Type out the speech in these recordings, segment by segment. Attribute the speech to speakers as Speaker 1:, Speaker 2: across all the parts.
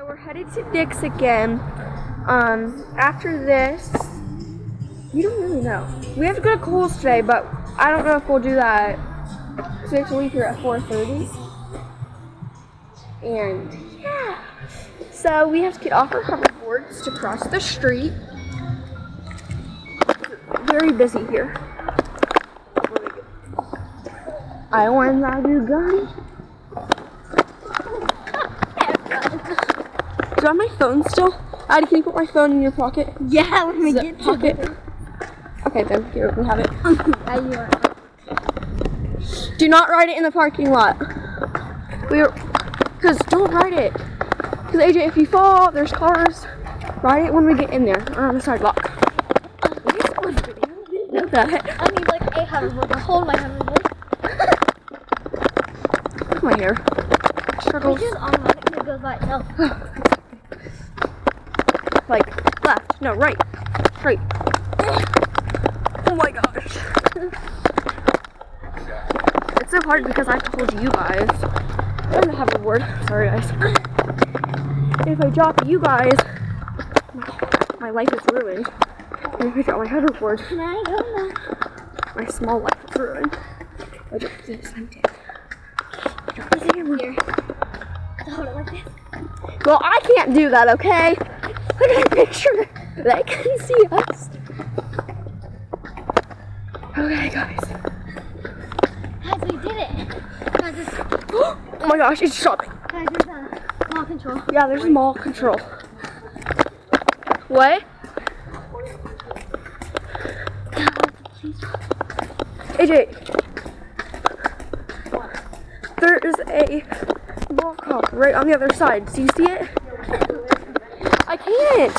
Speaker 1: we're headed to Dick's again. After this, we don't really know. We have to go to Kohl's today, but I don't know if we'll do that. So we have to leave here at 4:30. And yeah. So we have to get off our hoverboards to cross the street. Very busy here. I want that new gun. Do I have my phone still? Addie, can you put my phone in your pocket?
Speaker 2: Yeah, let me get to
Speaker 1: pocket. Okay, then here we have it. Do not ride it in the parking lot. Because don't ride it. Because AJ, if you fall, there's cars. Ride it when we get in there or on the sidewalk. Know that.
Speaker 2: I need like a hoverboard to hold my hoverboard.
Speaker 1: Look at my hair. Struggles.
Speaker 2: It's just automatic and it goes by itself.
Speaker 1: Like left, no, right, straight. Oh my gosh. It's so hard because I have to hold you guys. I don't have a word. Sorry guys. If I drop you guys, my life is ruined. And if I drop my hoverboard,
Speaker 2: Can I go now?
Speaker 1: my small life is ruined. If I drop this, I'm dead. If I drop this
Speaker 2: Here. Hold it like this.
Speaker 1: Well, I can't do that, okay? Look at the picture. They can see us. Okay, guys.
Speaker 2: Guys, we did it. Guys,
Speaker 1: Oh my gosh, it's shopping.
Speaker 2: guys, there's mall control.
Speaker 1: Yeah, there's mall control. What? AJ. There is a mall cop right on the other side. Do you see it? I can't.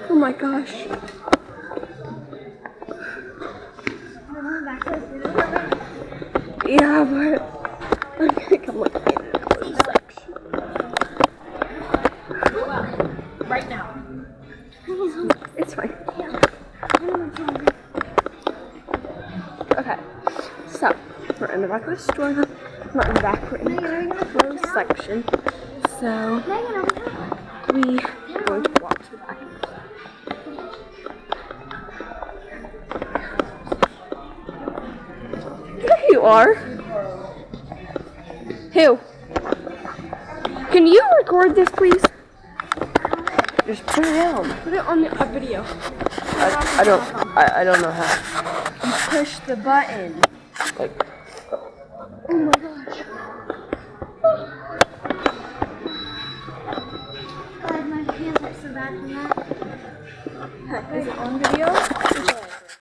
Speaker 1: Oh my gosh. Yeah, but I'm gonna come look in the clothes section.
Speaker 2: Right now.
Speaker 1: It's fine. Okay, so we're in the back of the store. Not in the back, we're in the clothes section. So we are going to walk to the back. There you are. Who? Can you record this, please? Just put it on. Put it on the video. I don't know how. You push the button. Like. Oh my gosh.
Speaker 2: Guys, my hands hurt so bad from that.
Speaker 1: Is it on video?